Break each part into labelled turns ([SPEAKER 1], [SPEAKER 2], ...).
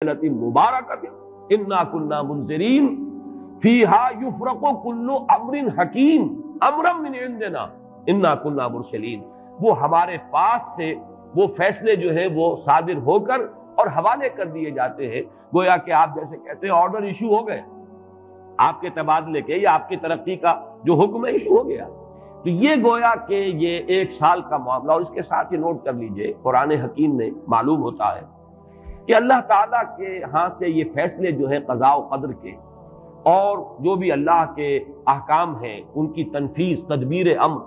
[SPEAKER 1] لیلۃ مبارکۃ انا کنا منذرین فیہا یفرق کل امر حکیم امرا من عندنا انا کنا مرسلین۔ وہ ہمارے پاس سے وہ فیصلے جو ہیں وہ صادر ہو کر اور حوالے کر دیے جاتے ہیں، گویا کہ آپ جیسے کہتے ہیں آرڈر ایشو ہو گئے، آپ کے تبادلے کے یا آپ کی ترقی کا جو حکم ہے ایشو ہو گیا۔ تو یہ گویا کہ یہ 1 سال کا معاملہ، اور اس کے ساتھ ہی نوٹ کر لیجئے قرآن حکیم میں معلوم ہوتا ہے کہ اللہ تعالیٰ کے ہاں سے یہ فیصلے جو ہیں قضاء و قدر کے اور جو بھی اللہ کے احکام ہیں ان کی تنفیذ تدبیر امر،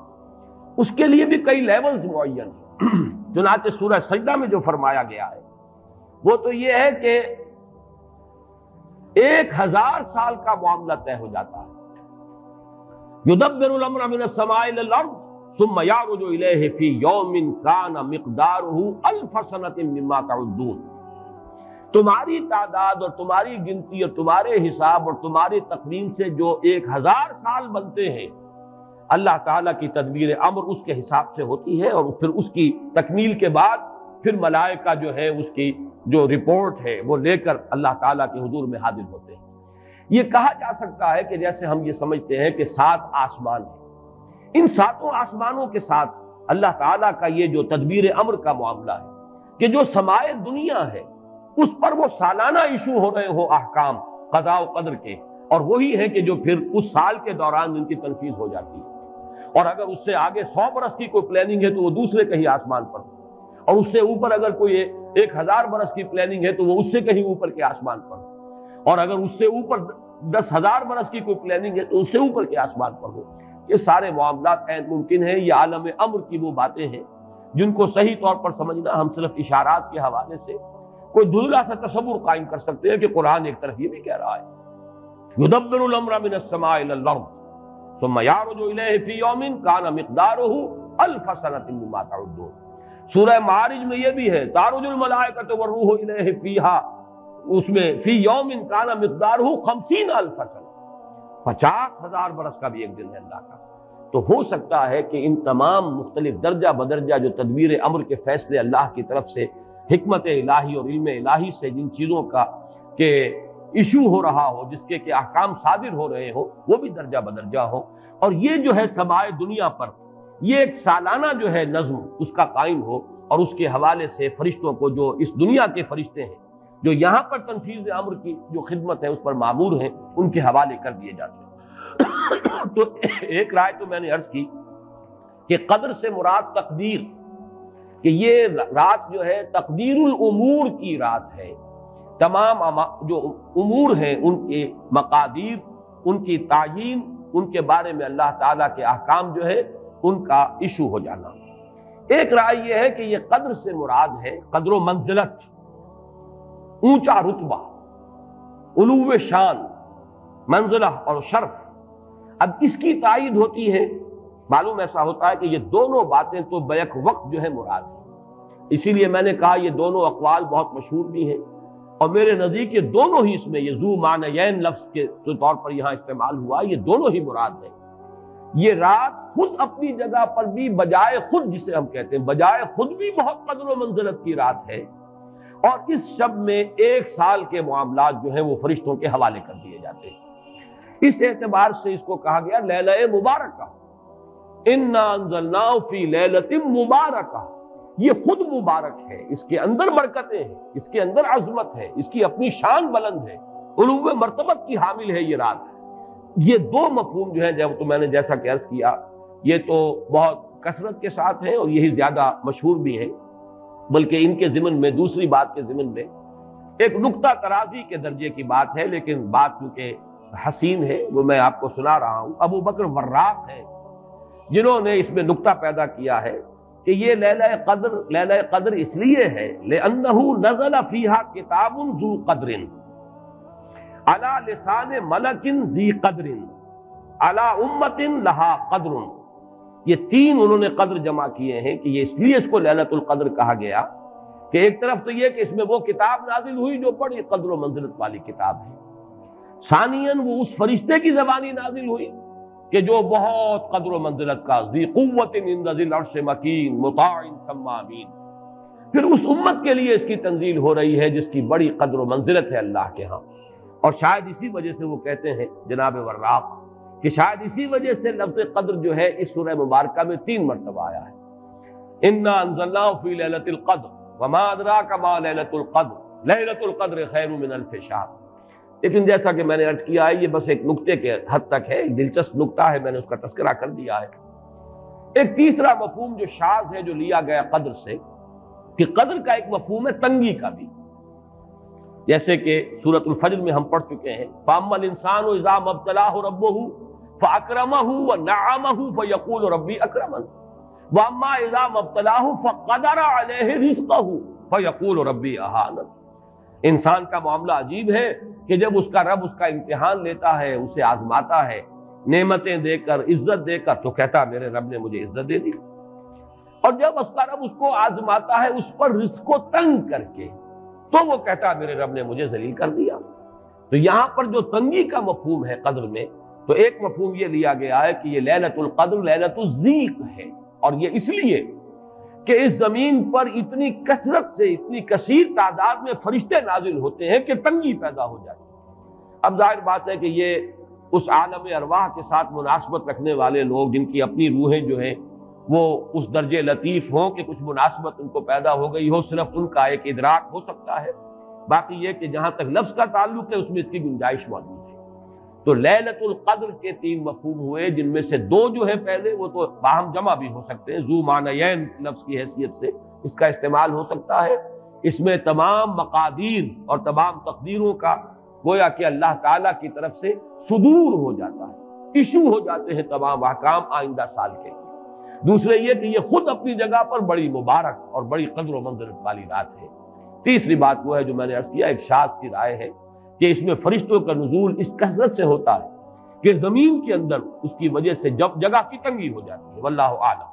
[SPEAKER 1] اس کے لیے بھی کئی لیولز معین ہیں۔ چنانچہ سورہ سجدہ میں جو فرمایا گیا ہے وہ تو یہ ہے کہ 1000 سال کا معاملہ طے ہو جاتا ہے۔ یدبر الامر من السماء الى الارض ثم يعرج الیہ فی یوم کان مقدارہ 1000 سنۃ مما تعدون۔ تمہاری تعداد اور تمہاری گنتی اور تمہارے حساب اور تمہاری تقویم سے جو 1000 سال بنتے ہیں، اللہ تعالیٰ کی تدبیر امر اس کے حساب سے ہوتی ہے، اور پھر اس کی تکمیل کے بعد پھر ملائکہ جو ہے اس کی جو رپورٹ ہے وہ لے کر اللہ تعالیٰ کے حضور میں حاضر ہوتے ہیں۔ یہ کہا جا سکتا ہے کہ جیسے ہم یہ سمجھتے ہیں کہ 7 آسمان ہیں، ان 7 آسمانوں کے ساتھ اللہ تعالیٰ کا یہ جو تدبیر امر کا معاملہ ہے کہ جو سمائے دنیا ہے اس پر وہ سالانہ ایشو ہو رہے ہوں احکام قضاء و قدر کے، اور وہی ہے کہ جو پھر اس سال کے دوران ان کی تنفیذ ہو جاتی ہے۔ اور اگر اس سے آگے 100 برس کی کوئی پلاننگ ہے تو وہ دوسرے کہیں آسمان پر، اور اس سے اوپر اگر کوئی 1000 برس کی پلاننگ ہے تو وہ اس سے کہیں اوپر کے آسمان پر، اور اگر اس سے اوپر 10,000 برس کی کوئی پلاننگ ہے تو اس سے اوپر کے آسمان پر ہو۔ یہ سارے معاملات عین ممکن ہیں، یہ عالم امر کی وہ باتیں ہیں جن کو صحیح طور پر سمجھنا ہم صرف اشارات کے حوالے سے کوئی دھندلا سا تصور قائم کر سکتے ہیں کہ قرآن ایک طرف یہ بھی کہہ رہا ہے یدبر الامر من السماء الى الارض ثم يعرج الیہ فی یوم کان مقدارہ 1000 سنۃ مما تعدون۔ سورہ معارج میں یہ بھی ہے تعرج الملائکۃ والروح الیہ فیہا، اس میں فی یوم کان مقدارہ 50,000 سنہ، 50,000 برس کا بھی ایک دن ہے اللہ کا۔ تو ہو سکتا ہے کہ ان تمام مختلف درجہ بدرجہ جو تدبیر امر کے فیصلے اللہ کی طرف سے حکمت الہی اور علم الہی سے جن چیزوں کا کہ ایشو ہو رہا ہو، جس کے کہ احکام صادر ہو رہے ہو، وہ بھی درجہ بدرجہ ہو، اور یہ جو ہے سمائے دنیا پر یہ ایک سالانہ جو ہے نظم اس کا قائم ہو، اور اس کے حوالے سے فرشتوں کو جو اس دنیا کے فرشتے ہیں جو یہاں پر تنفیذ امر کی جو خدمت ہے اس پر معمور ہیں، ان کے حوالے کر دیے جاتے ہیں۔ تو ایک رائے تو میں نے عرض کی کہ قدر سے مراد تقدیر، کہ یہ رات جو ہے تقدیر الامور کی رات ہے، تمام جو امور ہیں ان کے مقادیر، ان کی تعیین، ان کے بارے میں اللہ تعالیٰ کے احکام جو ہے ان کا ایشو ہو جانا۔ ایک رائے یہ ہے کہ یہ قدر سے مراد ہے قدر و منزلت، اونچا رتبہ، علو شان، منزلہ اور شرف۔ اب اس کی تائید ہوتی ہے، معلوم ایسا ہوتا ہے کہ یہ دونوں باتیں تو بیک وقت جو ہے مراد ہے، اسی لیے میں نے کہا یہ دونوں اقوال بہت مشہور بھی ہیں، اور میرے نزدیک یہ دونوں ہی اس میں یہ ذو معنیین لفظ کے طور پر یہاں استعمال ہوا، یہ دونوں ہی مراد ہے۔ یہ رات خود اپنی جگہ پر بھی بجائے خود، جسے ہم کہتے ہیں بجائے خود بھی بہت قدر و منزلت کی رات ہے، اور اس شب میں 1 سال کے معاملات جو ہیں وہ فرشتوں کے حوالے کر دیے جاتے ہیں۔ اس اعتبار سے اس کو کہا گیا لیلہ مبارکہ، انا انزلناہ فی لیلۃ مبارکہ، یہ خود مبارک ہے، اس کے اندر برکتیں ہیں، اس کے اندر عظمت ہے، اس کی اپنی شان بلند ہے، علو مرتبت کی حامل ہے یہ رات۔ یہ دو مفہوم جو ہیں جب تو میں نے جیسا کہ عرض کیا یہ تو بہت کثرت کے ساتھ ہیں اور یہی زیادہ مشہور بھی ہیں، بلکہ ان کے ضمن میں دوسری بات کے ضمن میں ایک نقطہ ترازی کے درجے کی بات ہے، لیکن بات چونکہ حسین ہے وہ میں آپ کو سنا رہا ہوں۔ ابو بکر وراق ہیں جنہوں نے اس میں نقطہ پیدا کیا ہے کہ یہ لیلہ قدر اس لیے ہے لأنہ نزل فیہا کتاب ذو قدر علی لسان ملک ذی قدر علی امت لہا قدر۔ یہ 3 انہوں نے قدر جمع کیے ہیں کہ یہ اس لیے اس کو لیلۃ القدر کہا گیا کہ ایک طرف تو یہ کہ اس میں وہ کتاب نازل ہوئی جو بڑی قدر و منزلت والی کتاب ہے، ثانیاً وہ اس فرشتے کی زبانی نازل ہوئی کہ جو بہت قدر و منزلت کا ذی قوت عند ذی العرش مکین مطاع ثم امین، پھر اس امت کے لیے اس کی تنزیل ہو رہی ہے جس کی بڑی قدر و منزلت ہے اللہ کے ہاں. اور شاید اسی وجہ سے وہ کہتے ہیں جناب وراق کہ شاید اسی وجہ سے لفظ قدر جو ہے اس سورہ مبارکہ میں 3 مرتبہ آیا ہے. انا انزلناہ فی لیلۃ القدر وما ادراک ما لیلۃ القدر لیلۃ القدر خیر من الف شہر. لیکن جیسا کہ میں نے عرض کیا ہے یہ بس ایک نقطے کے حد تک ہے، ایک دلچسپ نقطہ ہے، میں نے اس کا تذکرہ کر دیا ہے. ایک تیسرا مفہوم جو شاذ ہے جو لیا گیا قدر سے، کہ قدر کا ایک مفہوم ہے تنگی کا بھی، جیسے کہ سورۃ الفجر میں ہم پڑھ چکے ہیں فَأَمَّا الْإِنسَانُ إِذَا مَا ابْتَلَاهُ رَبُّهُ فَأَكْرَمَهُ وَنَعَّمَهُ فَيَقُولُ رَبِّي أَكْرَمَنِ وَأَمَّا إِذَا مَا ابْتَلَاهُ فَقَدَرَ عَلَيْهِ رِزْقَهُ فَيَقُولُ رَبِّي أَهَانَنِ. انسان کا معاملہ عجیب ہے کہ جب اس کا رب اس کا امتحان لیتا ہے، اسے آزماتا ہے، نعمتیں دے کر، عزت دے کر، تو کہتا میرے رب نے مجھے عزت دے دی. اور جب اس کا رب اس کو آزماتا ہے اس پر رزق کو تنگ کر کے، تو وہ کہتا میرے رب نے مجھے ذلیل کر دیا. تو یہاں پر جو تنگی کا مفہوم ہے قدر میں، تو ایک مفہوم یہ لیا گیا ہے کہ یہ لیلۃ القدر لیلۃ الضیق ہے، اور یہ اس لیے کہ اس زمین پر اتنی کثرت سے، اتنی کثیر تعداد میں فرشتے نازل ہوتے ہیں کہ تنگی پیدا ہو جاتی ہے. اب ظاہر بات ہے کہ یہ اس عالم ارواح کے ساتھ مناسبت رکھنے والے لوگ جن کی اپنی روحیں جو ہیں وہ اس درجے لطیف ہوں کہ کچھ مناسبت ان کو پیدا ہو گئی ہو، صرف ان کا ایک ادراک ہو سکتا ہے. باقی یہ کہ جہاں تک لفظ کا تعلق ہے اس میں اس کی گنجائش موجود ہے. تو لیلۃ القدر کے 3 مفہوم ہوئے، جن میں سے 2 جو ہے پہلے وہ تو باہم جمع بھی ہو سکتے ہیں، ذو معنیین لفظ کی حیثیت سے اس کا استعمال ہو سکتا ہے. اس میں تمام مقادیر اور تمام تقدیروں کا گویا کہ اللہ تعالیٰ کی طرف سے صدور ہو جاتا ہے، ایشو ہو جاتے ہیں تمام احکام آئندہ سال کے. دوسرے یہ کہ یہ خود اپنی جگہ پر بڑی مبارک اور بڑی قدر و منزلت والی رات ہے. تیسری بات وہ ہے جو میں نے عرض کیا، ایک شاذ سی رائے ہے کہ اس میں فرشتوں کا نزول اس کثرت سے ہوتا ہے کہ زمین کے اندر اس کی وجہ سے جب جگہ کی تنگی ہو جاتی ہے. واللہ اعلم.